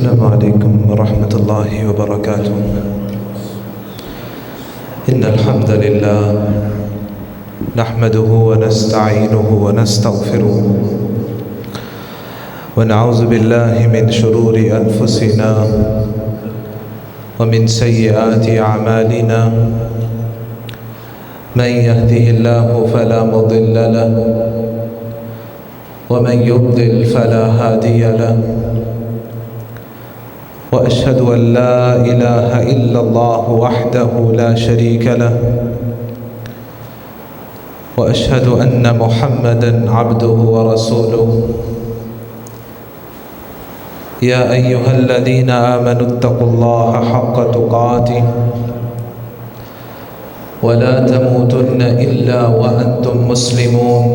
السلام عليكم ورحمة الله وبركاته. إن الحمد لله نحمده ونستعينه ونستغفره ونعوذ بالله من شرور أنفسنا ومن سيئات أعمالنا. من يهده الله فلا مضل له ومن يضلل فلا هادي له. وأشهد أن لا إله إلا الله وحده لا شريك له، وأشهد أن محمدًا عبده ورسوله. يا أيها الذين آمنوا اتقوا الله حق تقاته ولا تموتن إلا وأنتم مسلمون.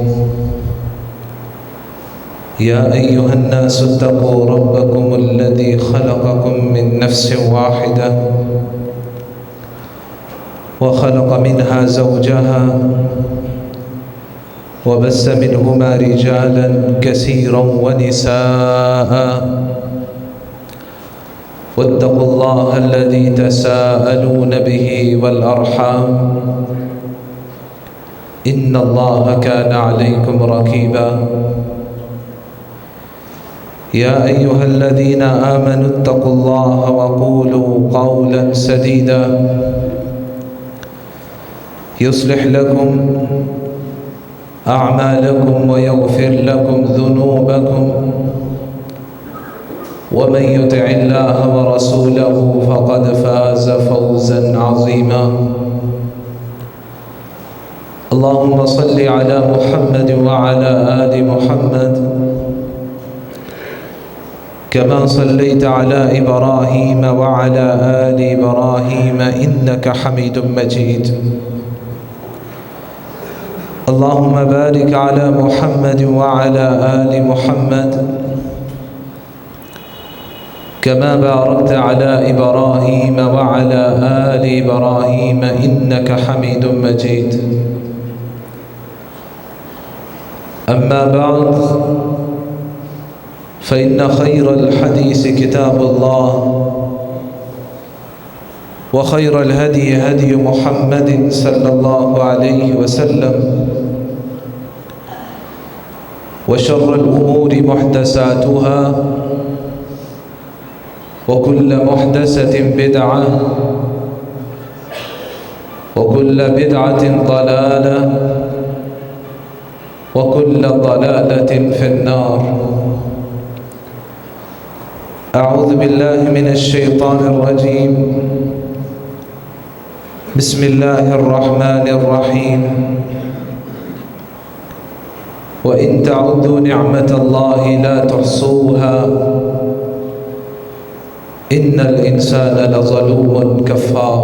يا أيها الناس اتقوا ربكم الذي خلقكم من نفس واحدة وخلق منها زوجها وبث منهما رجالا كثيرا ونساء. واتقوا الله الذي تساءلون به والأرحام إن الله كان عليكم رقيبا. يا أيها الذين آمنوا اتقوا الله وقولوا قولا سديدا يصلح لكم أعمالكم ويغفر لكم ذنوبكم، ومن يطع الله ورسوله فقد فاز فوزا عظيما. اللهم صل على محمد وعلى آل محمد كما صليت على إبراهيم وعلى آل إبراهيم إنك حميد مجيد. اللهم بارك على محمد وعلى آل محمد كما باركت على إبراهيم وعلى آل إبراهيم إنك حميد مجيد. أما بعد، فإن خير الحديث كتاب الله، وخير الهدي هدي محمد صلى الله عليه وسلم، وشر الأمور محدثاتها، وكل محدثة بدعة، وكل بدعة ضلالة، وكل ضلالة في النار. أعوذ بالله من الشيطان الرجيم. بسم الله الرحمن الرحيم. وإن تعدوا نعمة الله لا تحصوها إن الإنسان لظلوم كفار.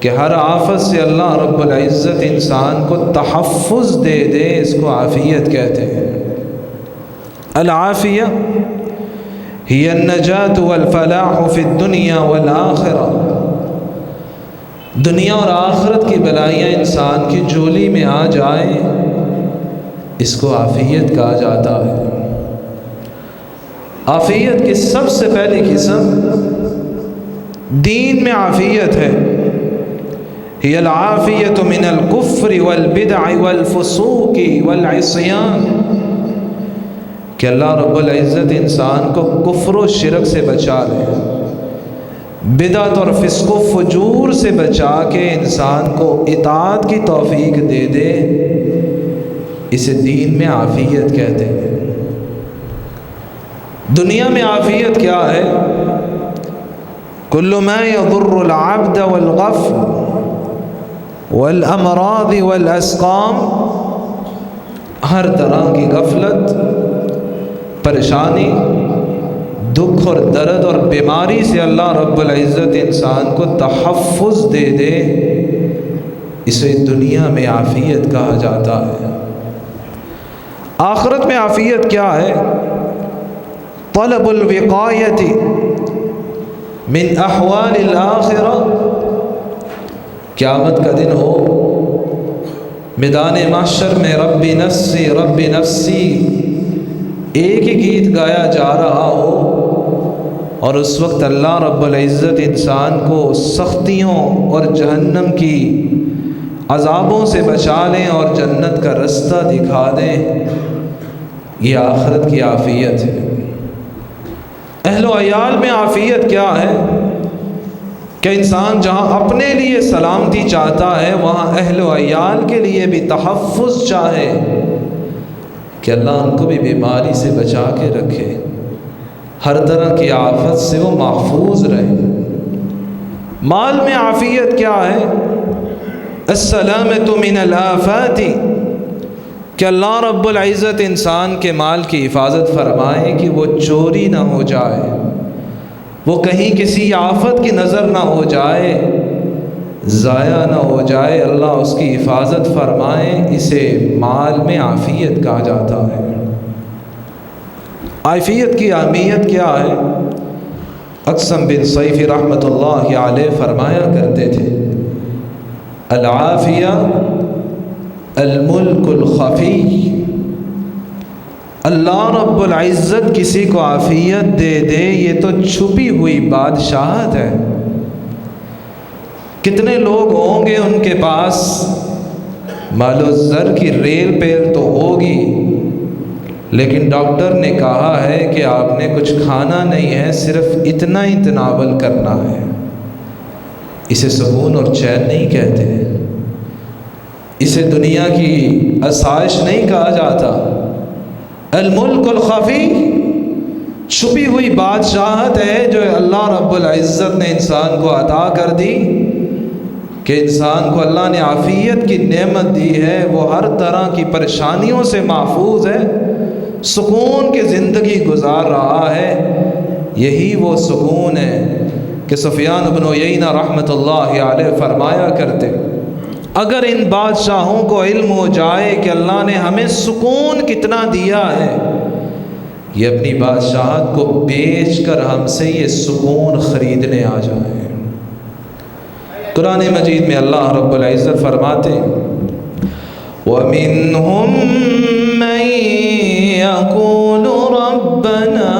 کہ ہر آفت سے اللہ رب العزت انسان کو تحفظ دے دے، اس کو عافیت کہتے ہیں۔ العافیہ ہی النجات والفلاح فی الدنیا والآخرہ، دنیا اور آخرت کی بلائیاں انسان کی جولی میں آ جائیں، اس کو عافیت کہا جاتا ہے۔ عافیت کی سب سے پہلی قسم دین میں عافیت ہے، ہی العافیت من الکفر والبدع والفسوق والعصیان، کہ اللہ رب العزت انسان کو کفر و شرک سے بچا لے، بدعت اور فسق و فجور سے بچا کے انسان کو اطاعت کی توفیق دے دے، اسے دین میں عافیت کہتے ہیں۔ دنیا میں عافیت کیا ہے؟ کل ما یضر العبد والغفل والامراض والاسقام، ہر طرح کی غفلت، پریشانی، دکھ اور درد اور بیماری سے اللہ رب العزت انسان کو تحفظ دے دے، اسے دنیا میں عافیت کہا جاتا ہے۔ آخرت میں عافیت کیا ہے؟ طلب الوقایت من احوال الآخرہ، قیامت کا دن ہو، میدان محشر میں رب نفسی رب نفسی ایک ہی گیت گایا جا رہا ہو، اور اس وقت اللہ رب العزت انسان کو سختیوں اور جہنم کی عذابوں سے بچا لیں اور جنت کا رستہ دکھا دیں، یہ آخرت کی عافیت ہے۔ اہل و عیال میں عافیت کیا ہے؟ کہ انسان جہاں اپنے لیے سلامتی چاہتا ہے، وہاں اہل و عیال کے لیے بھی تحفظ چاہے کہ اللہ ان کو بھی بیماری سے بچا کے رکھے، ہر طرح کی آفت سے وہ محفوظ رہے۔ مال میں عافیت کیا ہے؟ السلامۃ من الآفات، کہ اللہ رب العزت انسان کے مال کی حفاظت فرمائے کہ وہ چوری نہ ہو جائے، وہ کہیں کسی آفت کی نظر نہ ہو جائے، ضائع نہ ہو جائے، اللہ اس کی حفاظت فرمائے، اسے مال میں عافیت کہا جاتا ہے۔ عافیت کی اہمیت کیا ہے؟ اقسم بن سیف رحمۃ اللہ علیہ فرمایا کرتے تھے، العافیہ الملک الخفی، اللہ رب العزت کسی کو عافیت دے دے، یہ تو چھپی ہوئی بادشاہت ہے۔ کتنے لوگ ہوں گے ان کے پاس مال و زر کی ریل پیر تو ہوگی، لیکن ڈاکٹر نے کہا ہے کہ آپ نے کچھ کھانا نہیں ہے، صرف اتنا ہی تناول کرنا ہے، اسے سکون اور چین نہیں کہتے، اسے دنیا کی آسائش نہیں کہا جاتا۔ الملک الخفی، چھپی ہوئی بادشاہت ہے جو اللہ رب العزت نے انسان کو عطا کر دی، کہ انسان کو اللہ نے عافیت کی نعمت دی ہے، وہ ہر طرح کی پریشانیوں سے محفوظ ہے، سکون کی زندگی گزار رہا ہے۔ یہی وہ سکون ہے کہ سفیان بن عیینہ رحمۃ اللہ علیہ فرمایا کرتے، اگر ان بادشاہوں کو علم ہو جائے کہ اللہ نے ہمیں سکون کتنا دیا ہے، یہ اپنی بادشاہت کو بیچ کر ہم سے یہ سکون خریدنے آ جائیں۔ قرآن مجید میں اللہ رب العزت فرماتے، وَمِنْهُمْ مَنْ يَقُولُ رَبَّنَا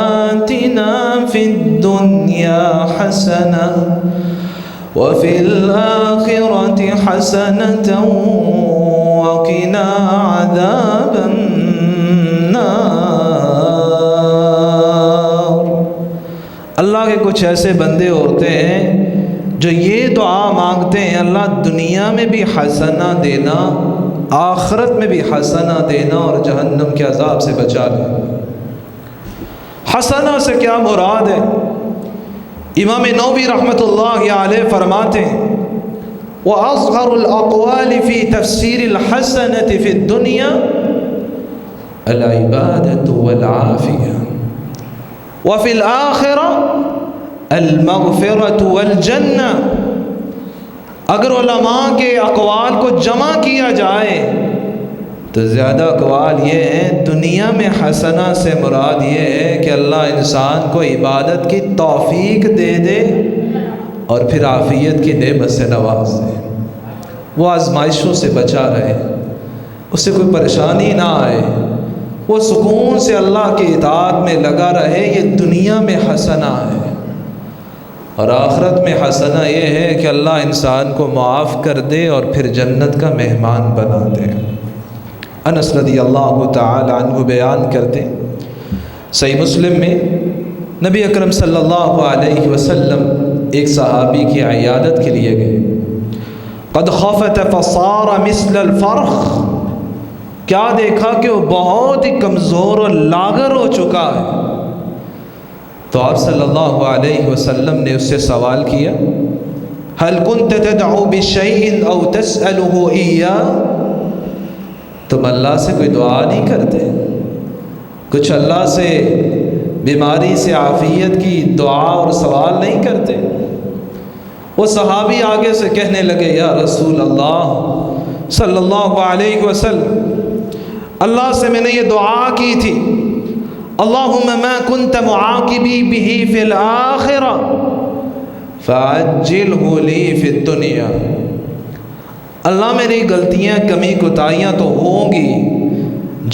آتِنَا فِي الدُّنْيَا حَسَنَةً وَفِي الْآخِرَةِ حَسَنَةً وَقِنَا عَذَابَ النَّارِ۔ اللہ کے کچھ ایسے بندے ہوتے ہیں جو یہ دعا مانگتے ہیں، اللہ دنیا میں بھی حسنہ دینا، آخرت میں بھی حسنہ دینا، اور جہنم کے عذاب سے بچا لے۔ حسنہ سے کیا مراد ہے؟ امام نووی رحمۃ اللہ علیہ فرماتے ہیں، وَأَصْغَرُ الْأَقْوَالِ فِي تَفْسِيرِ الْحَسَنَةِ فِي الدُّنْيَا الْعِبَادَةُ وَالْعَافِيَةُ وَفِي الْآخِرَةِ المغفرۃ والجنہ۔ اگر علماء کے اقوال کو جمع کیا جائے تو زیادہ اقوال یہ ہیں دنیا میں حسنہ سے مراد یہ ہے کہ اللہ انسان کو عبادت کی توفیق دے دے اور پھر عافیت کی نعمت سے نواز دے، وہ آزمائشوں سے بچا رہے، اس سے کوئی پریشانی نہ آئے، وہ سکون سے اللہ کی اطاعت میں لگا رہے۔ یہ دنیا میں حسنہ ہے، اور آخرت میں حسنہ یہ ہے کہ اللہ انسان کو معاف کر دے اور پھر جنت کا مہمان بنا دے۔ انس رضی اللہ تعالی عنہ بیان کرتے، صحیح مسلم میں نبی اکرم صلی اللہ علیہ وسلم ایک صحابی کی عیادت کے لیے گئے۔ قد خفت فصار مثل الفرخ، کیا دیکھا کہ وہ بہت ہی کمزور اور لاغر ہو چکا ہے۔ تو آپ صلی اللہ علیہ وسلم نے اس سے سوال کیا، هل كنت تدعو بشيء او تسأله إياه، تم اللہ سے کوئی دعا نہیں کرتے، کچھ اللہ سے بیماری سے عافیت کی دعا اور سوال نہیں کرتے؟ وہ صحابی آگے سے کہنے لگے، یا رسول اللہ صلی اللہ علیہ وسلم، اللہ سے میں نے یہ دعا کی تھی، اللہم ما کنت معاقبی بہ فی الآخرہ فعجلہ لی فی الدنیا، اللہ میری غلطیاں کمی کوتاہیاں تو ہوں گی،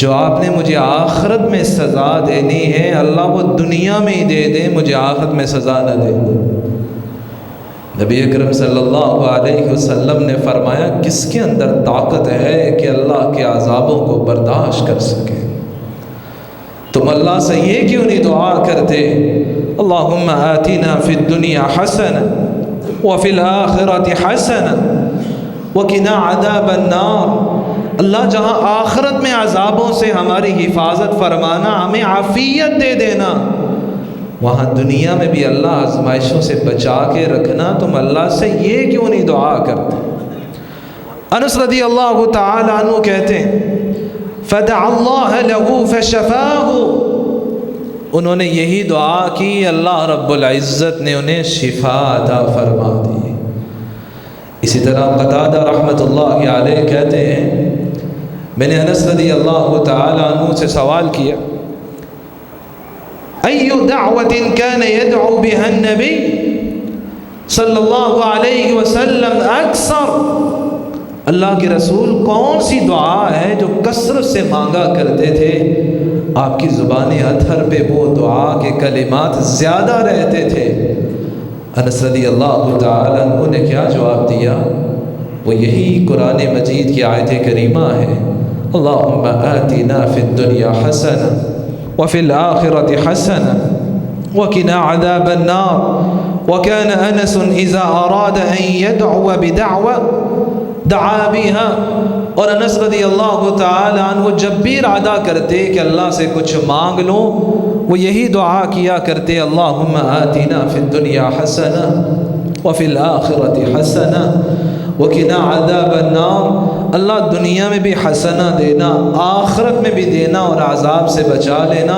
جو آپ نے مجھے آخرت میں سزا دینی ہے اللہ وہ دنیا میں ہی دے دے، مجھے آخرت میں سزا نہ دے۔ نبی اکرم صلی اللہ علیہ وسلم نے فرمایا، کس کے اندر طاقت ہے کہ اللہ کے عذابوں کو برداشت کر سکے؟ تم اللہ سے یہ کیوں نہیں دعا کرتے، اللہم آتنا فی الدنیا حسنہ وفی الآخرۃ حسنہ وقنا عذاب النار، اللہ جہاں آخرت میں عذابوں سے ہماری حفاظت فرمانا، ہمیں عافیت دے دینا، وہاں دنیا میں بھی اللہ آزمائشوں سے بچا کے رکھنا، تم اللہ سے یہ کیوں نہیں دعا کرتے؟ انس رضی اللہ تعالی عنہ کہتے ہیں، فدعا اللہ لہ فشفاہ، انہوں نے یہی دعا کی، اللہ رب العزت نے انہیں شفا عطا فرما دی۔ اسی طرح قتادہ رحمۃ اللہ علیہ کہتے ہیں، میں نے انس رضی اللہ تعالی عنہ سے سوال کیا، ای دعوت کان یدعو بها النبی صلی اللہ علیہ وسلم اکثر، اللہ کے رسول کون سی دعا ہے جو کثرت سے مانگا کرتے تھے، آپ کی زبان اطہر پہ وہ دعا کے کلمات زیادہ رہتے تھے؟ انس رضی اللہ تعالی عنہ نے کیا جواب دیا؟ وہ یہی قرآن مجید کی آیت کریمہ ہے، اللہم آتنا فی الدنیا حسنہ وفی الآخرۃ حسنہ وقنا عذاب النار، وکان انس اذا اراد ان یدعو بدعوہ دعا بها، اور انس رضی اللہ تعالی عنہ جب بھی ارادہ کرتے کہ اللہ سے کچھ مانگ لو، وہ یہی دعا کیا کرتے، اللہم آتنا فی الدنیا حسنہ وفی الآخرۃ حسنہ وقنا عذاب النار، اللہ دنیا میں بھی حسنہ دینا، آخرت میں بھی دینا اور عذاب سے بچا لینا۔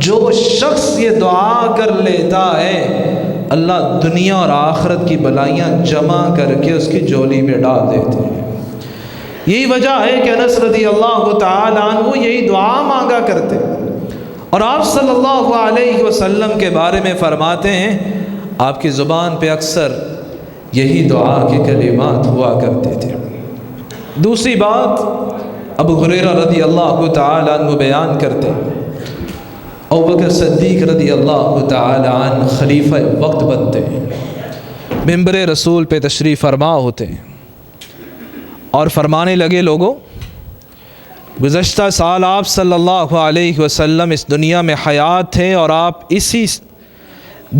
جو شخص یہ دعا کر لیتا ہے اللہ دنیا اور آخرت کی بلائیاں جمع کر کے اس کی جولی میں ڈال دیتے ہیں۔ یہی وجہ ہے کہ انس رضی اللہ تعالی عنہ یہی دعا مانگا کرتے، اور آپ صلی اللہ علیہ وسلم کے بارے میں فرماتے ہیں، آپ کی زبان پہ اکثر یہی دعا کے کلمات ہوا کرتے تھے۔ دوسری بات، ابو ہریرہ رضی اللہ تعالی عنہ بیان کرتے، ابوبکر صدیق رضی اللہ تعالی عنہ خلیفہ وقت بنتے ہیں، منبر رسول پہ تشریف فرما ہوتے ہیں، اور فرمانے لگے، لوگوں گزشتہ سال آپ صلی اللہ علیہ وسلم اس دنیا میں حیات تھے، اور آپ اسی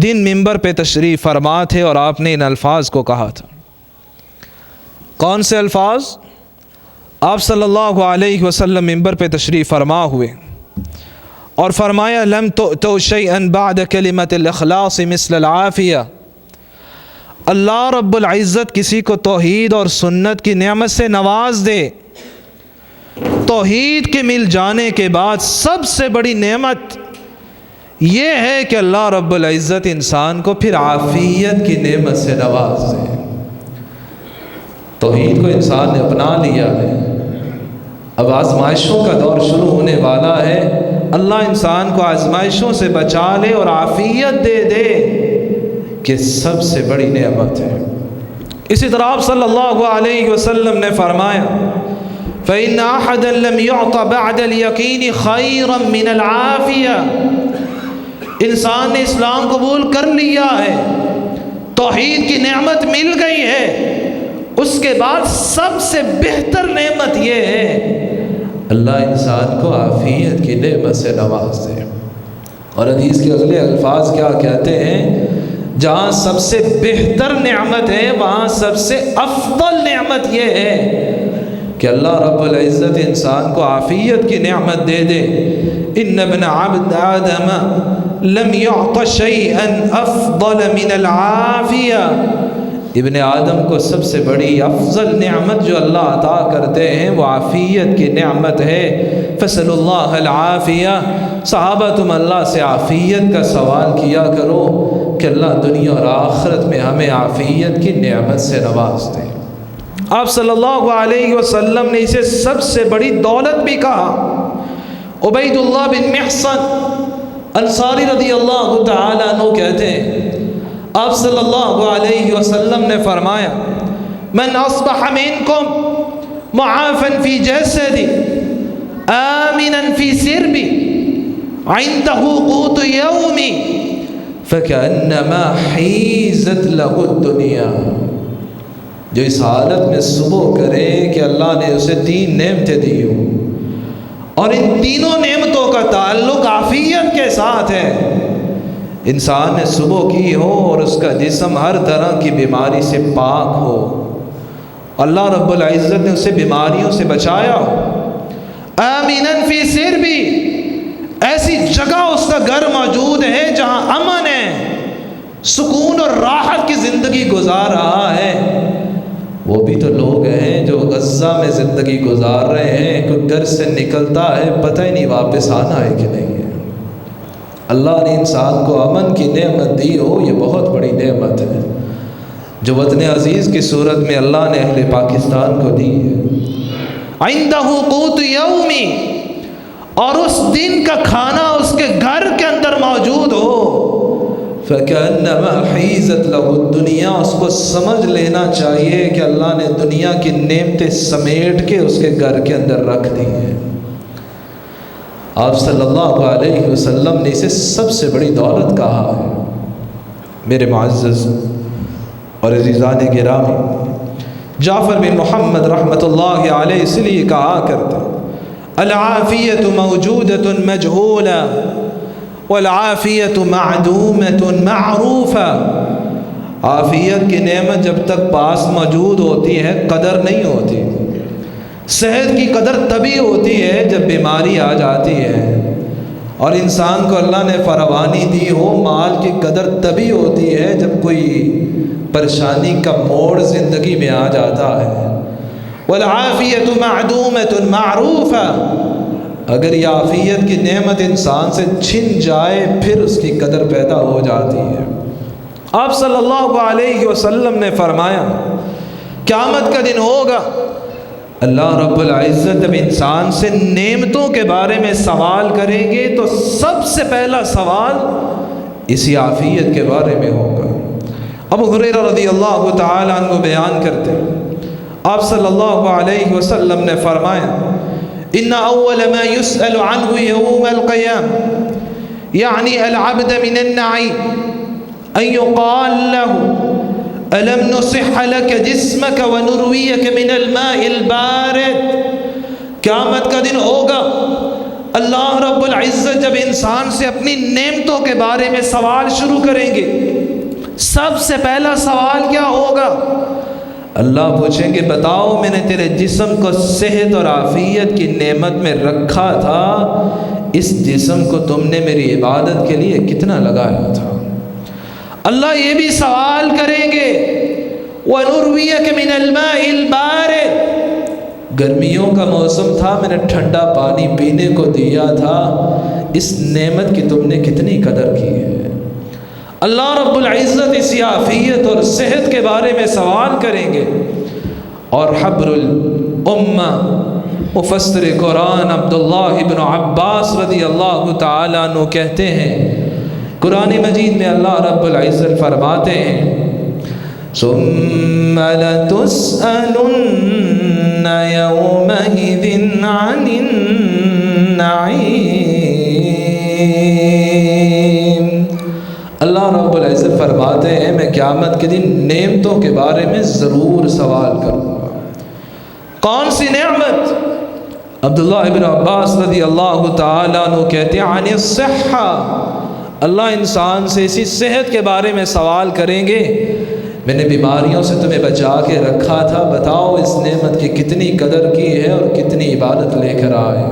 دن منبر پہ تشریف فرما تھے، اور آپ نے ان الفاظ کو کہا تھا۔ کون سے الفاظ؟ آپ صلی اللہ علیہ وسلم منبر پہ تشریف فرما ہوئے اور فرمایا، لم تؤتوا شیئا بعد کلمۃ الاخلاص مثل العافیہ، اللہ رب العزت کسی کو توحید اور سنت کی نعمت سے نواز دے، توحید کے مل جانے کے بعد سب سے بڑی نعمت یہ ہے کہ اللہ رب العزت انسان کو پھر عافیت کی نعمت سے نواز دے۔ توحید کو انسان نے اپنا لیا ہے، اب آزمائشوں کا دور شروع ہونے والا ہے۔ اللہ انسان کو آزمائشوں سے بچا لے اور عافیت دے دے کہ سب سے بڑی نعمت ہے۔ اسی طرح آپ صلی اللہ علیہ وسلم نے فرمایا فَإِنَّ أَحَدًا لَمْ يُعْطَ بَعْدَ الْيَقِينِ خَيْرًا مِنَ الْعَافِيَةِ، انسان نے اسلام قبول کر لیا ہے، توحید کی نعمت مل گئی ہے، اس کے بعد سب سے بہتر نعمت یہ ہے اللہ انسان کو عافیت کی نعمت سے نواز دے۔ اور حدیث کے اگلے الفاظ کیا کہتے ہیں؟ جہاں سب سے بہتر نعمت ہے وہاں سب سے افضل نعمت یہ ہے کہ اللہ رب العزت انسان کو عافیت کی نعمت دے دے۔ ان ابن عبد آدم لم يعط شيئا افضل من العافیہ، ابن آدم کو سب سے بڑی افضل نعمت جو اللہ عطا کرتے ہیں وہ عافیت کی نعمت ہے۔ فصل اللہ العافیہ، صحابہ تم اللہ سے عافیت کا سوال کیا کرو کہ اللہ دنیا اور آخرت میں ہمیں عافیت کی نعمت سے نواز دے۔ آپ صلی اللہ علیہ وسلم نے اسے سب سے بڑی دولت بھی کہا۔ عبید اللہ بن محصن انصاری رضی اللہ تعالیٰ عنہ کہتے ہیں آپ صلی اللہ علیہ وسلم نے فرمایا من اصبح منکم معافا فی جسدی آمنا فی سربی عنده قوت یومی فکأنما حیزت له الدنیا، جو اس حالت میں صبح کرے کہ اللہ نے اسے 3 نعمتیں دی ہوں اور ان تینوں نعمتوں کا تعلق عافیت کے ساتھ ہے، انسان نے صبح کی ہو اور اس کا جسم ہر طرح کی بیماری سے پاک ہو، اللہ رب العزت نے اسے بیماریوں سے بچایا ہو، آمیناً فی سربی، ایسی جگہ اس کا گھر موجود ہے جہاں امن ہے، سکون اور راحت کی زندگی گزار رہا ہے۔ وہ بھی تو لوگ ہیں جو غزہ میں زندگی گزار رہے ہیں، کوئی گھر سے نکلتا ہے پتہ ہی نہیں واپس آنا ہے کہ نہیں ہے۔ اللہ نے انسان کو امن کی نعمت دی ہو، یہ بہت بڑی نعمت ہے جو وطن عزیز کی صورت میں اللہ نے اہل پاکستان کو دی ہے۔ عندہ قوت یومی، اور اس دن کا کھانا اس کے گھر کے اندر موجود ہو، فَكَأَنَّمَا حِيزَتْ لَهُ الدُّنْيَا، اس کو سمجھ لینا چاہیے کہ اللہ نے دنیا کی نعمتیں سمیٹ کے اس کے گھر کے اندر رکھ دی ہیں۔ آپ صلی اللہ علیہ وسلم نے اسے سب سے بڑی دولت کہا ہے۔ میرے معزز اور عزیزان گرامی، جعفر بن محمد رحمۃ اللہ علیہ اس لیے کہا کرتے العافیت موجودۃ مجہولہ والعافیت معدومۃ معروفہ، عافیت کی نعمت جب تک پاس موجود ہوتی ہے قدر نہیں ہوتی۔ صحت کی قدر تبھی ہوتی ہے جب بیماری آ جاتی ہے، اور انسان کو اللہ نے فراوانی دی ہو، مال کی قدر تبھی ہوتی ہے جب کوئی پریشانی کا موڑ زندگی میں آ جاتا ہے۔ والعافیت معدومۃ معروفہ، اگر یہ عافیت کی نعمت انسان سے چھن جائے پھر اس کی قدر پیدا ہو جاتی ہے۔ آپ صلی اللہ علیہ وسلم نے فرمایا قیامت کا دن ہوگا، اللہ رب العزت جب انسان سے نعمتوں کے بارے میں سوال کریں گے تو سب سے پہلا سوال اسی عافیت کے بارے میں ہوگا۔ ابو ہریرہ رضی اللہ تعالیٰ عنہ بیان کرتے ہیں آپ صلی اللہ علیہ وسلم نے فرمایا ان اول ما يسأل عنه يوم القيامة يعني العبد من النعيم ان يقال له الم نصح لك جسمك ونرويك من الماء البارد، قیامت کا دن ہوگا اللہ رب العزت جب انسان سے اپنی نعمتوں کے بارے میں سوال شروع کریں گے، سب سے پہلا سوال کیا ہوگا؟ اللہ پوچھیں گے بتاؤ میں نے تیرے جسم کو صحت اور عافیت کی نعمت میں رکھا تھا، اس جسم کو تم نے میری عبادت کے لیے کتنا لگایا تھا؟ اللہ یہ بھی سوال کریں گے وَنُرْوِيَكَ مِنَ الْمَاءِ الْبَارِدِ، گرمیوں کا موسم تھا میں نے ٹھنڈا پانی پینے کو دیا تھا، اس نعمت کی تم نے کتنی قدر کی ہے۔ اللہ رب العزت اس عافیت اور صحت کے بارے میں سوال کریں گے۔ اور حبر الامہ مفسر قرآن عبداللہ ابن عباس رضی اللہ تعالیٰ عنہ کہتے ہیں، قرآن مجید میں اللہ رب العزت فرماتے ہیں ثم لتسألن يومئذ عن النعیم۔ اللہ رب العزت فرماتے ہیں میں قیامت کے دن نعمتوں کے بارے میں ضرور سوال کروں گا۔ کون سی نعمت؟ عبداللہ ابن عباس رضی اللہ تعالیٰ عنہ کہتے ہیں عن الصحہ، اللہ انسان سے اسی صحت کے بارے میں سوال کریں گے، میں نے بیماریوں سے تمہیں بچا کے رکھا تھا، بتاؤ اس نعمت کی کتنی قدر کی ہے اور کتنی عبادت لے کر آئے۔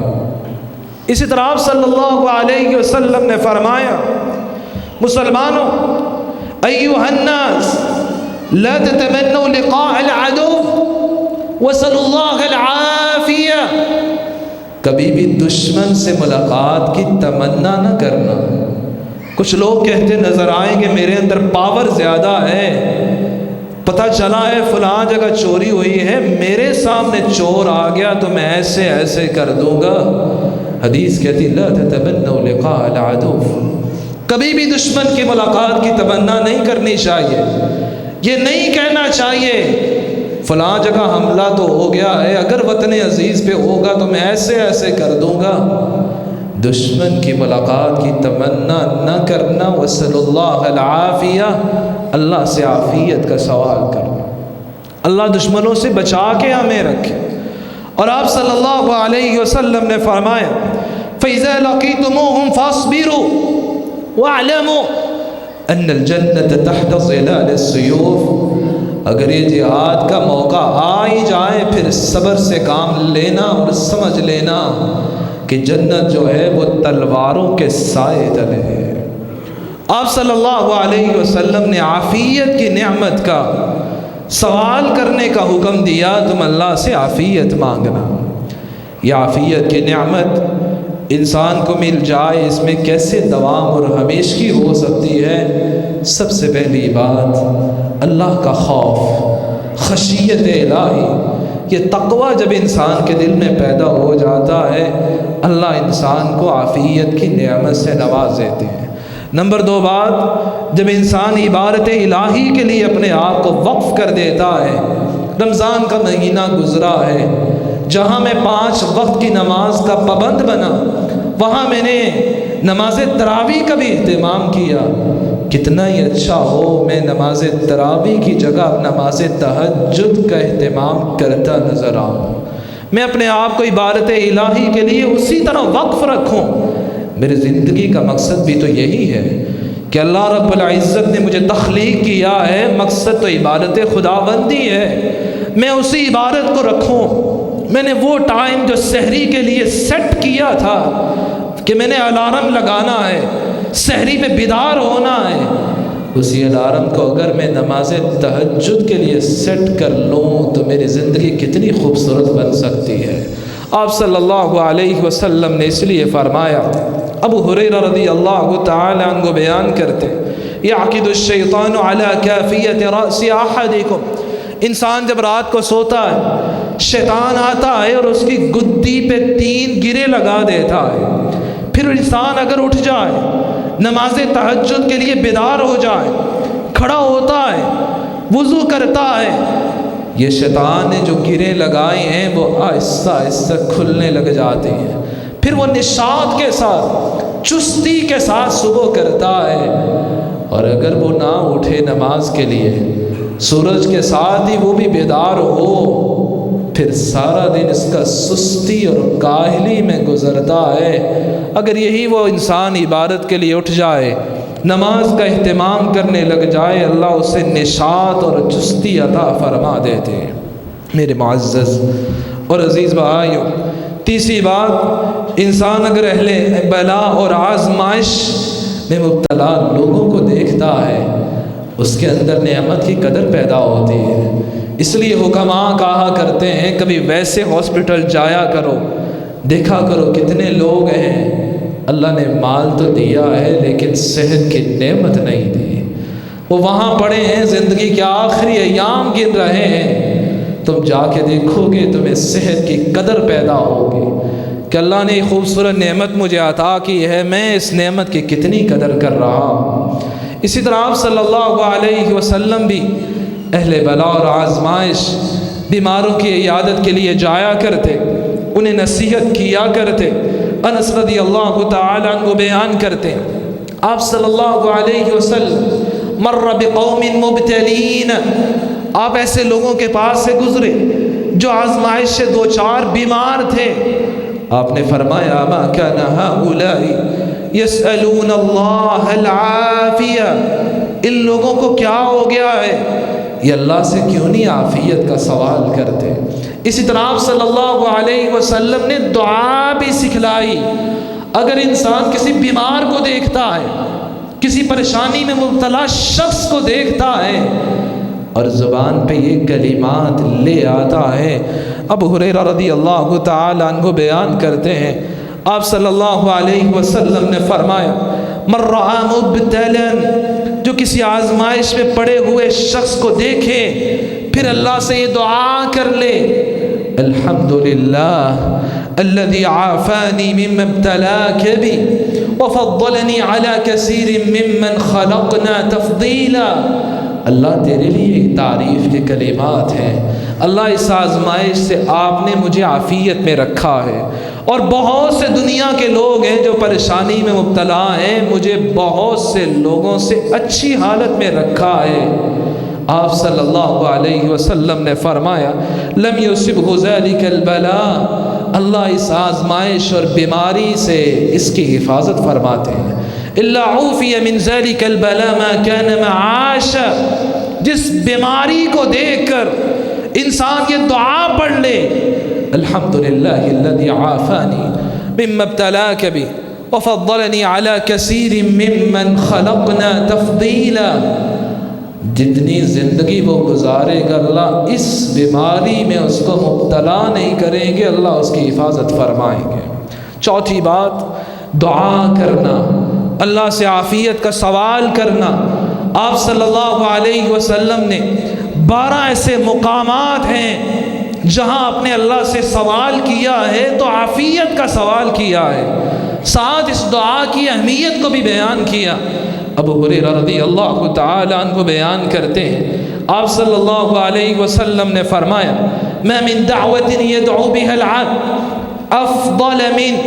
اسی طرح آپ صلی اللہ علیہ وسلم نے فرمایا مسلمانوں ایھا الناس لا تتمنوا لقاء العدو واسألوا اللہ العافیہ، کبھی بھی دشمن سے ملاقات کی تمنا نہ کرنا۔ کچھ لوگ کہتے نظر آئیں گے میرے اندر پاور زیادہ ہے، پتہ چلا ہے فلاں جگہ چوری ہوئی ہے، میرے سامنے چور آ گیا تو میں ایسے ایسے کر دوں گا۔ حدیث کہتی لا تتمنوا لقاء العدو، کبھی بھی دشمن کی ملاقات کی تمنا نہیں کرنی چاہیے۔ یہ نہیں کہنا چاہیے فلاں جگہ حملہ تو ہو گیا ہے، اگر وطن عزیز پہ ہوگا تو میں ایسے ایسے کر دوں گا۔ دشمن کی ملاقات کی تمنا نہ کرنا، وصلی اللہ العافیہ، اللہ سے عافیت کا سوال کرنا، اللہ دشمنوں سے بچا کے ہمیں رکھے۔ اور آپ صلی اللہ علیہ وسلم نے فرمایا فَإِذَا لَقِيتُمُوهُمْ فَاصْبِرُوا وَاعْلَمُوا أَنَّ الْجَنَّةَ تَحْتَ ظِلَالِ السُّيُوفِ، اگر یہ جہاد کا موقع آ ہی جائے پھر صبر سے کام لینا اور سمجھ لینا کہ جنت جو ہے وہ تلواروں کے سائے تلے ہے۔ آپ صلی اللہ علیہ وسلم نے عافیت کی نعمت کا سوال کرنے کا حکم دیا، تم اللہ سے عافیت مانگنا۔ یہ عافیت کی نعمت انسان کو مل جائے، اس میں کیسے دوام اور ہمیشگی ہو سکتی ہے؟ سب سے پہلی بات اللہ کا خوف، خشیت الہی، یہ تقوی جب انسان کے دل میں پیدا ہو جاتا ہے اللہ انسان کو عافیت کی نعمت سے نواز دیتے ہیں۔ نمبر 2 بات، جب انسان عبادت الہی کے لیے اپنے آپ کو وقف کر دیتا ہے، رمضان کا مہینہ گزرا ہے، جہاں میں 5 وقت کی نماز کا پابند بنا، وہاں میں نے نماز تراویح کا بھی اہتمام کیا۔ کتنا ہی اچھا ہو میں نماز تراویح کی جگہ نماز تہجد کا اہتمام کرتا نظر آؤں، میں اپنے آپ کو عبادت الہی کے لیے اسی طرح وقف رکھوں۔ میری زندگی کا مقصد بھی تو یہی ہے کہ اللہ رب العزت نے مجھے تخلیق کیا ہے، مقصد تو عبادت خداوندی ہے، میں اسی عبادت کو رکھوں۔ میں نے وہ ٹائم جو سحری کے لیے سیٹ کیا تھا کہ میں نے الارم لگانا ہے، سحری پہ بیدار ہونا ہے، اسی الارم کو اگر میں نماز تہجد کے لیے سیٹ کر لوں تو میری زندگی کتنی خوبصورت بن سکتی ہے۔ آپ صلی اللہ علیہ وسلم نے اس لیے فرمایا، ابو ہریرہ رضی اللہ تعالی عنہ بیان کرتے یعقد الشیطان علی کافیۃ رأس احدکم، انسان جب رات کو سوتا ہے شیطان آتا ہے اور اس کی گدی پہ 3 گرے لگا دیتا ہے، پھر انسان اگر اٹھ جائے نماز تہجد کے لیے بیدار ہو جائے، کھڑا ہوتا ہے، وضو کرتا ہے، یہ شیطان نے جو گرے لگائے ہیں وہ آہستہ آہستہ کھلنے لگ جاتے ہیں، پھر وہ نشاط کے ساتھ چستی کے ساتھ صبح کرتا ہے، اور اگر وہ نہ اٹھے نماز کے لیے سورج کے ساتھ ہی وہ بھی بیدار ہو، پھر سارا دن اس کا سستی اور کاہلی میں گزرتا ہے۔ اگر یہی وہ انسان عبادت کے لیے اٹھ جائے، نماز کا اہتمام کرنے لگ جائے، اللہ اسے نشاط اور چستی عطا فرما دیتے ہیں۔ میرے معزز اور عزیز بھائیوں، تیسری بات، انسان اگر اہل بلا اور آزمائش میں مبتلا لوگوں کو دیکھتا ہے اس کے اندر نعمت کی قدر پیدا ہوتی ہے۔ اس لیے حکماء کہا کرتے ہیں کبھی ویسے ہاسپٹل جایا کرو، دیکھا کرو کتنے لوگ ہیں اللہ نے مال تو دیا ہے لیکن صحت کی نعمت نہیں دی۔ وہ وہاں پڑے ہیں، زندگی کے آخری ایام گن رہے ہیں، تم جا کے دیکھو گے تمہیں صحت کی قدر پیدا ہوگی کہ اللہ نے خوبصورت نعمت مجھے عطا کی ہے، میں اس نعمت کی کتنی قدر کر رہا ہوں۔ اسی طرح آپ صلی اللہ علیہ وسلم بھی اہل بلا اور آزمائش بیماروں کی عیادت کے لیے جایا کرتے، انہیں نصیحت کیا کرتے۔ انس رضی اللہ تعالیٰ عنہ بیان کرتے آپ صلی اللہ علیہ وسلم مر بقوم مبتلین، آپ ایسے لوگوں کے پاس سے گزرے جو آزمائش سے دو چار بیمار تھے۔ آپ نے فرمایا ما کان ہؤلاء یسألون اللہ العافیہ، ان لوگوں کو کیا ہو گیا ہے، یہ اللہ سے کیوں نہیں عافیت کا سوال کرتے۔ اسی طرح آپ صلی اللہ علیہ وسلم نے دعا بھی سکھلائی۔ اگر انسان کسی بیمار کو دیکھتا ہے، کسی پریشانی میں مبتلا شخص کو دیکھتا ہے اور زبان پہ یہ کلمات لے آتا ہے، ابو ہریرہ رضی اللہ تعالی عنہ بیان کرتے ہیں آپ صلی اللہ علیہ وسلم نے فرمایا من رأى مبتلا، جو کسی آزمائش میں پڑے ہوئے شخص کو دیکھے پھر اللہ سے یہ دعا کر لے الحمدللہ الذي عافاني مما ابتلاك به وفضلني على كثير ممن خلقنا تفضيلا، اللہ تیرے لیے تعریف کے کلمات ہیں، اللہ اس آزمائش سے آپ نے مجھے عافیت میں رکھا ہے، اور بہت سے دنیا کے لوگ ہیں جو پریشانی میں مبتلا ہیں، مجھے بہت سے لوگوں سے اچھی حالت میں رکھا ہے۔ آپ صلی اللہ علیہ وسلم نے فرمایا لم یصبہ ذلک البلاء، اللہ اس آزمائش اور بیماری سے اس کی حفاظت فرماتے ہیں، الا عوفی من ذلک البلاء ما کان معاشا، جس بیماری کو دیکھ کر انسان یہ دعا پڑھ لے الحمدللہ الذی عافانی مما ابتلاک بہ وفضلنی علی کثیر ممن خلقنا تفضیلا، جتنی زندگی وہ گزارے گا اللہ اس بیماری میں اس کو مبتلا نہیں کریں گے، اللہ اس کی حفاظت فرمائیں گے۔ چوتھی بات دعا کرنا، اللہ سے عافیت کا سوال کرنا۔ آپ صلی اللہ علیہ وسلم نے 12 ایسے مقامات ہیں جہاں اپنے اللہ سے سوال کیا ہے تو عافیت کا سوال کیا ہے، ساتھ اس دعا کی اہمیت کو بھی بیان کیا۔ ابو ہریرہ رضی اللہ تعالی عنہ بیان کرتے ہیں آپ صلی اللہ علیہ وسلم نے فرمایا ما من دعوت يدعو بها العبد افضل من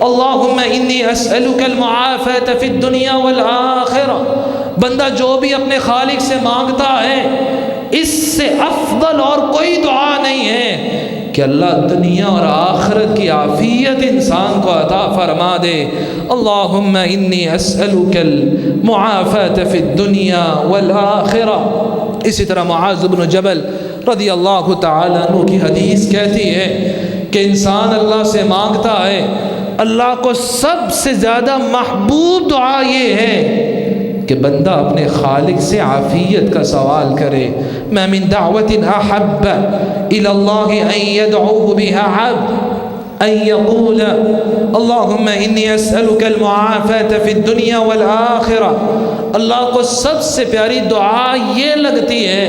اللهم انی اسألک المعافاة فی الدنیا والآخرہ، بندہ جو بھی اپنے خالق سے مانگتا ہے اس سے افضل اور کوئی دعا نہیں ہے کہ اللہ دنیا اور آخرت کی عافیت انسان کو عطا فرما دے۔ اللہم انی اسألک المعافاة فی الدنیا والآخرہ۔ اسی طرح معاذ بن جبل رضی اللہ تعالیٰ عنہ کی حدیث کہتی ہے کہ انسان اللہ سے مانگتا ہے، اللہ کو سب سے زیادہ محبوب دعا یہ ہے کہ بندہ اپنے خالق سے عافیت کا سوال کرے۔ ما من دعوت احب الى اللہ ان يدعوه بها عبد ان يقول اللہم انی اسألک المعافاة فی الدنیا والآخرہ، اللہ کو سب سے پیاری دعا یہ لگتی ہے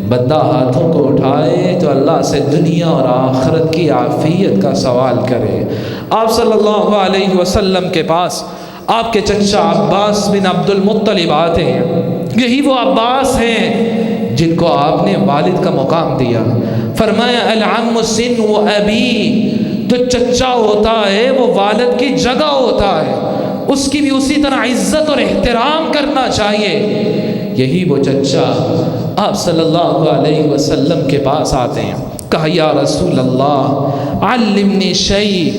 بندہ ہاتھوں کو اٹھائے تو اللہ سے دنیا اور آخرت کی عافیت کا سوال کرے۔ آپ صلی اللہ علیہ وسلم کے پاس آپ کے چچا عباس بن عبد المطلب آتے ہیں، یہی وہ عباس ہیں جن کو آپ نے والد کا مقام دیا۔ فرمایا العم سن و ابی، تو چچا ہوتا ہے وہ والد کی جگہ ہوتا ہے، اس کی بھی اسی طرح عزت اور احترام کرنا چاہیے۔ یہی وہ چچا آپ صلی اللہ علیہ وسلم کے پاس آتے ہیں، کہا یا رسول اللہ علمنی شیء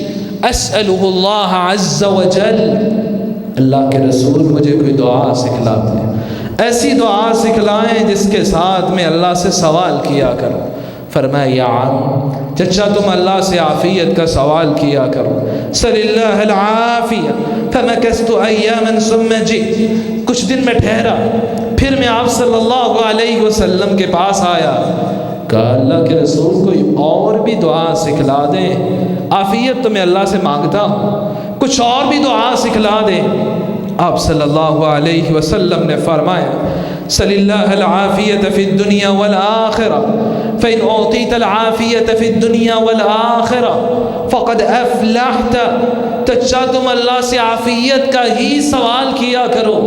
اسألہ اللہ عز وجل، اللہ کے رسول مجھے کوئی دعا سکھلاتے ہیں، ایسی دعا سکھلائیں جس کے ساتھ میں اللہ سے سوال کیا کروں۔ فرمایا یا عم، چچا تم اللہ سے عافیت کا سوال کیا کرو، سل اللہ العافیہ۔ فمکثت ایاما ثم جئت، کچھ دن میں ٹھہرا پھر میں آپ صلی اللہ علیہ وسلم کے پاس آیا، کہا اللہ کے رسول کوئی اور بھی دعا سکھلا دیں، عافیت تو میں اللہ سے مانگتا ہوں، کچھ اور بھی دعا سکھلا دیں۔ آپ صلی اللہ علیہ وسلم نے فرمایا صل اللہ العافیۃ فی الدنیا والآخرہ فإن أعطيت العافیۃ فی الدنیا والآخرہ فقد افلحت۔ تو اچھا تم اللہ سے عافیت کا ہی سوال کیا کرو،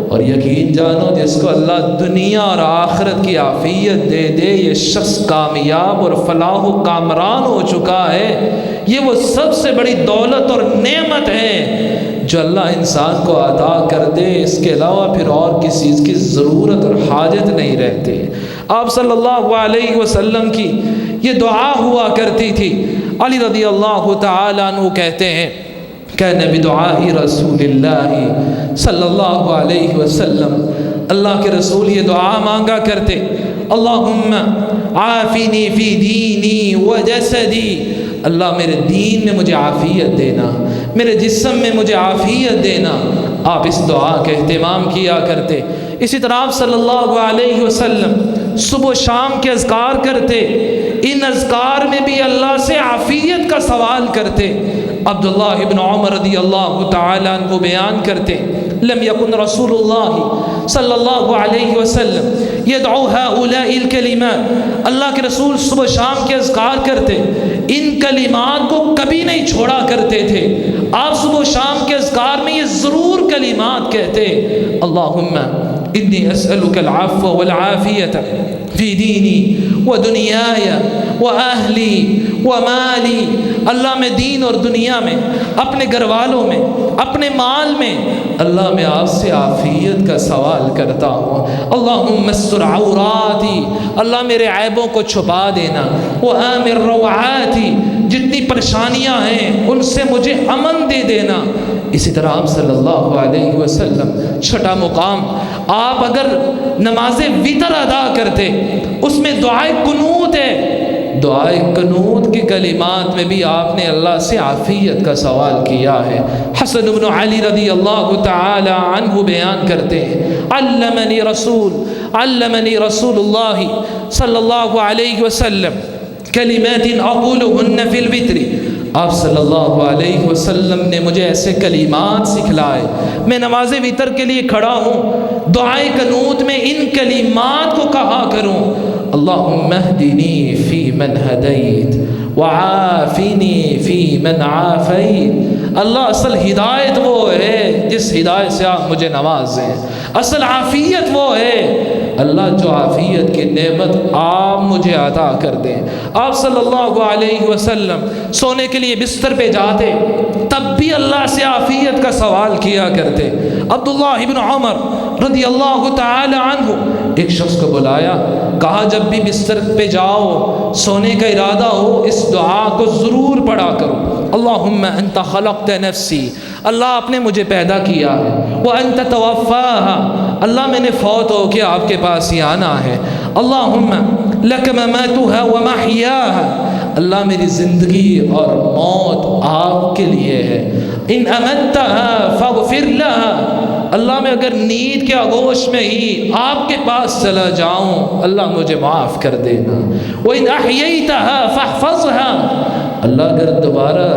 اور یقین جانو جس کو اللہ دنیا اور آخرت کی عافیت دے دے یہ شخص کامیاب اور فلاح و کامران ہو چکا ہے۔ یہ وہ سب سے بڑی دولت اور نعمت ہے جو اللہ انسان کو عطا کر دے، اس کے علاوہ پھر اور کسی چیز کی ضرورت اور حاجت نہیں رہتی۔ آپ صلی اللہ علیہ وسلم کی یہ دعا ہوا کرتی تھی۔ علی رضی اللہ تعالیٰ عنہ کہتے ہیں کان بدعاء رسول اللہ صلی اللہ علیہ وسلم، اللہ کے رسول یہ دعا مانگا کرتے، اللہم عافنی فی دینی و جسدی، اللہ میرے دین میں مجھے عافیت دینا، میرے جسم میں مجھے عافیت دینا۔ آپ اس دعا کا اہتمام کیا کرتے۔ اسی طرح آپ صلی اللہ علیہ وسلم صبح و شام کے اذکار کرتے، ان اذکار میں بھی اللہ سے عافیت کا سوال کرتے۔ عبداللہ ابن عمر رضی اللہ تعالیٰ عنہ بیان کرتے لم یکن رسول اللہ صلی اللہ علیہ وسلم یدعو ہؤلاء الکلمات، اللہ کے رسول صبح شام کے اذکار کرتے، ان کلمات کو کبھی نہیں چھوڑا کرتے تھے۔ آپ صبح شام کے اذکار میں یہ ضرور کلمات کہتے، اللہم انی اسألک العفو والعافیت فی دینی و دنیای و اہلی و مالی، اللہ میں دین اور دنیا میں، اپنے گھر والوں میں، اپنے مال میں، اللہ میں آپ سے عافیت کا سوال کرتا ہوں۔ اللہم استر عوراتی، اللہ میرے عیبوں کو چھپا دینا، وآمن روعاتی، جتنی پریشانیاں ہیں ان سے مجھے امن دے دینا۔ اسی طرح آپ صلی اللہ علیہ وسلم چھٹا مقام، آپ اگر نماز وتر ادا کرتے اس میں دعائے قنوت ہے، دعائے قنوت کے کلمات میں بھی آپ نے اللہ سے عافیت کا سوال کیا ہے۔ حسن بن علی رضی اللہ تعالی عنہ بیان کرتے ہیں علمنی رسول اللہ صلی اللہ علیہ وسلم کلمات اقولہن فی الوتر، آپ صلی اللہ علیہ وسلم نے مجھے ایسے کلمات سکھلائے، میں نماز وتر کے لیے کھڑا ہوں، دعائے قنوت میں ان کلمات کو کہا کروں، اللہم اہدنی فی من ہدیت وعافنی فی من عافیت۔ اللہ اصل ہدایت وہ ہے جس ہدایت سے آپ مجھے نوازیں، اصل عافیت وہ ہے اللہ جو عافیت کی نعمت آپ مجھے عطا کر دیں۔ آپ صلی اللہ علیہ وسلم سونے کے لیے بستر پہ جاتے تب بھی اللہ سے عافیت کا سوال کیا کرتے۔ عبداللہ ابن عمر رضی اللہ تعالی عنہ ایک شخص کو بلایا، کہا جب بھی بستر پہ جاؤ سونے کا ارادہ ہو اس دعا کو ضرور پڑھا کرو، اللہم انت خلقت نفسی، اللہ آپ نے مجھے پیدا کیا ہے، وانت توفاها، اللہ میں نے فوت ہو کے آپ کے پاس ہی آنا ہے، اللہم لک مماتها ومحیاها، اللہ میری زندگی اور موت آپ کے لیے ہے، ان امتها فاغفر لها، اللہ میں اگر نیند کے آغوش میں ہی آپ کے پاس چلا جاؤں اللہ مجھے معاف کر دینا، وَإِنْ أَحْيَيْتَهَا فَاحْفَظْهَا، اللہ اگر دوبارہ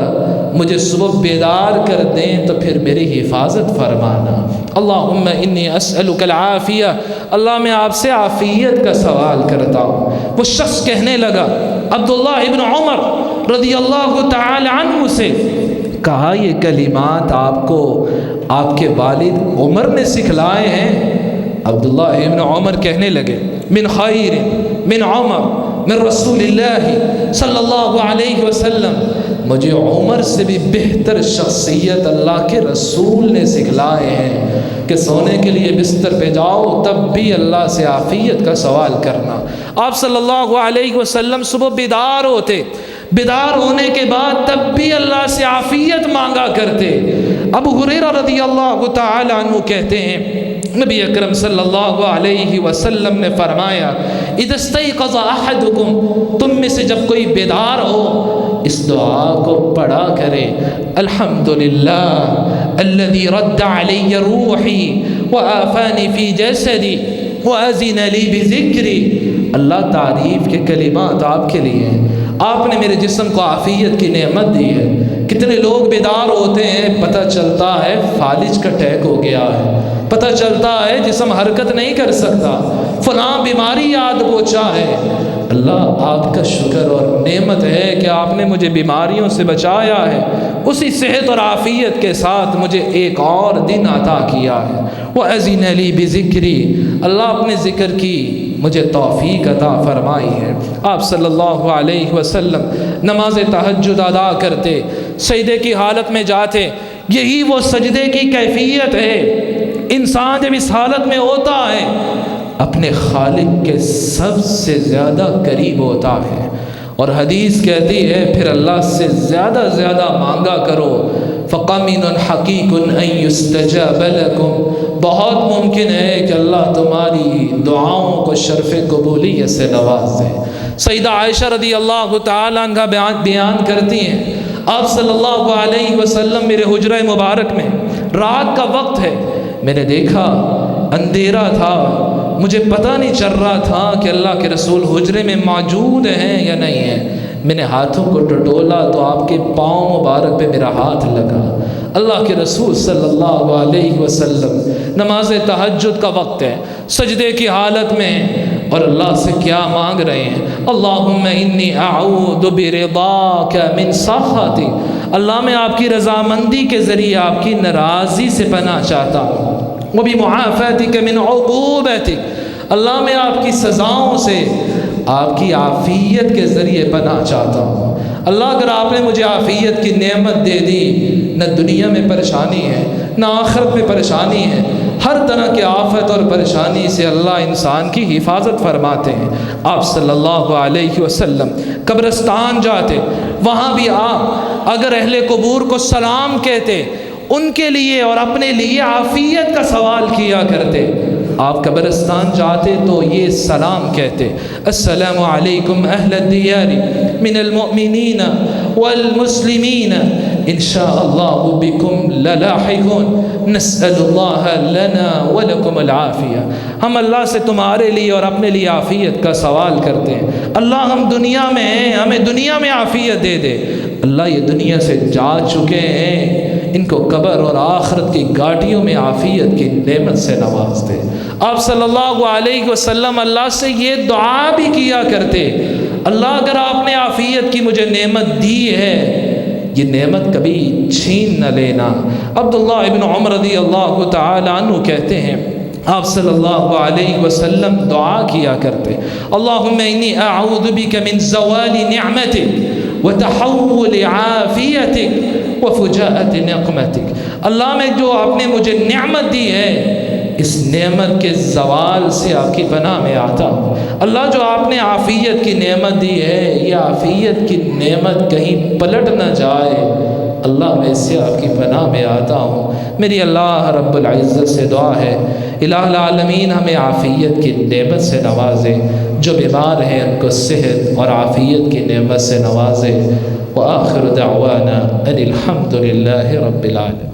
مجھے صبح بیدار کر دیں تو پھر میری حفاظت فرمانا، اللہم انی اسألک العافیہ، اللہ میں آپ سے عافیت کا سوال کرتا ہوں۔ وہ شخص کہنے لگا عبداللہ ابن عمر رضی اللہ تعالی عنہ سے، کہا یہ کلمات آپ کو آپ کے والد عمر نے سکھلائے ہیں؟ عبداللہ ابن عمر کہنے لگے من خیر من عمر من رسول اللہ صلی اللہ علیہ وسلم، مجھے عمر سے بھی بہتر شخصیت اللہ کے رسول نے سکھلائے ہیں کہ سونے کے لیے بستر پہ جاؤ تب بھی اللہ سے عافیت کا سوال کرنا۔ آپ صلی اللہ علیہ وسلم صبح بیدار ہوتے، بیدار ہونے کے بعد تب بھی اللہ سے عافیت مانگا کرتے۔ ابو ہریرہ رضی اللہ تعالی عنہ کہتے ہیں نبی اکرم صلی اللہ علیہ وسلم نے فرمایا اذا استيقظ احدكم، تم میں سے جب کوئی بیدار ہو اس دعا کو پڑھا کرے، الحمدللہ الذي رد علی روحی وآفانی فی جسدی وأذن لی بذکری، اللہ تعریف کے کلمات آپ کے لیے ہیں۔ آپ نے میرے جسم کو عافیت کی نعمت دی ہے۔ کتنے لوگ بیدار ہوتے ہیں، پتہ چلتا ہے فالج کا اٹیک ہو گیا ہے، پتہ چلتا ہے جسم حرکت نہیں کر سکتا، فلاں بیماری یاد پہنچا ہے۔ اللہ آپ کا شکر اور نعمت ہے کہ آپ نے مجھے بیماریوں سے بچایا ہے، اسی صحت اور عافیت کے ساتھ مجھے ایک اور دن عطا کیا ہے۔ وَأَذِنَ لِي بِذِكْرِي، اللہ اپنے ذکر کی مجھے توفیق عطا فرمائی ہے۔ آپ صلی اللہ علیہ وسلم نماز تہجد ادا کرتے، سجدے کی حالت میں جاتے، یہی وہ سجدے کی کیفیت ہے۔ انسان جب اس حالت میں ہوتا ہے اپنے خالق کے سب سے زیادہ قریب ہوتا ہے، اور حدیث کہتی ہے پھر اللہ سے زیادہ زیادہ مانگا کرو۔ فَقَمِنٌ حَقِيقٌ أَن يُسْتَجَابَ لَكُمْ، بہت ممکن ہے کہ اللہ تمہاری دعاؤں کو شرف قبولیت سے نواز دے۔ سیدہ عائشہ رضی اللہ تعالیٰ عنہ بیان کرتی ہیں، آپ صلی اللہ علیہ وسلم میرے حجرہ مبارک میں، رات کا وقت ہے، میں نے دیکھا اندھیرا تھا، مجھے پتہ نہیں چل رہا تھا کہ اللہ کے رسول حجرے میں موجود ہیں یا نہیں ہیں۔ میں نے ہاتھوں کو ٹٹولا تو آپ کے پاؤں مبارک پہ میرا ہاتھ لگا۔ اللہ کے رسول صلی اللہ علیہ وسلم نماز تہجد کا وقت ہے، سجدے کی حالت میں، اور اللہ سے کیا مانگ رہے ہیں؟ اللہم انی اعوذ برضاک من سخطک، اللہ میں آپ کی رضامندی کے ذریعے آپ کی ناراضی سے پناہ چاہتا ہوں۔ وبمعافاتک من عقوبتک، اللہ میں آپ کی سزاؤں سے آپ کی عافیت کے ذریعے پناہ چاہتا ہوں۔ اللہ اگر آپ نے مجھے عافیت کی نعمت دے دی، نہ دنیا میں پریشانی ہے نہ آخرت میں پریشانی ہے، ہر طرح کی آفت اور پریشانی سے اللہ انسان کی حفاظت فرماتے ہیں۔ آپ صلی اللہ علیہ وسلم قبرستان جاتے، وہاں بھی آپ اگر اہل قبور کو سلام کہتے، ان کے لیے اور اپنے لیے عافیت کا سوال کیا کرتے۔ آپ قبرستان جاتے تو یہ سلام کہتے، السلام علیکم اہل الدیار من المؤمنین والمسلمین انشاء اللہ بکم للاحقون نسأل اللہ لنا ولکم العافیہ۔ ہم اللہ سے تمہارے لیے اور اپنے لیے عافیت کا سوال کرتے ہیں۔ اللہ ہم دنیا میں ہیں، ہمیں دنیا میں عافیت دے دے۔ اللہ یہ دنیا سے جا چکے ہیں، ان کو قبر اور آخرت کی گاڑیوں میں عافیت کی نعمت سے نواز دے۔ آپ صلی اللہ علیہ وسلم اللہ سے یہ دعا بھی کیا کرتے، اللہ اگر آپ نے عافیت کی مجھے نعمت دی ہے، یہ نعمت کبھی چھین نہ لینا۔ عبداللہ ابن عمر رضی اللہ تعالی عنہ کہتے ہیں، آپ صلی اللہ علیہ وسلم دعا کیا کرتے، اللہم انی اعوذ بک من زوال نعمتک وتحول عافیتک وفجاءت نقمتک، اللہ میں جو آپ نے مجھے نعمت دی ہے، اس نعمت کے زوال سے آپ کی پناہ میں آتا ہوں۔ اللہ جو آپ نے عافیت کی نعمت دی ہے، یہ عافیت کی نعمت کہیں پلٹ نہ جائے، اللہ میں سے آپ کی پناہ میں آتا ہوں۔ میری اللہ رب العزت سے دعا ہے، الہ العالمین ہمیں عافیت کی نعمت سے نوازے، جو بیمار ہیں ان کو صحت اور عافیت کی نعمت سے نوازے۔ وآخر دعوانا ان الحمد للہ رب العالمین۔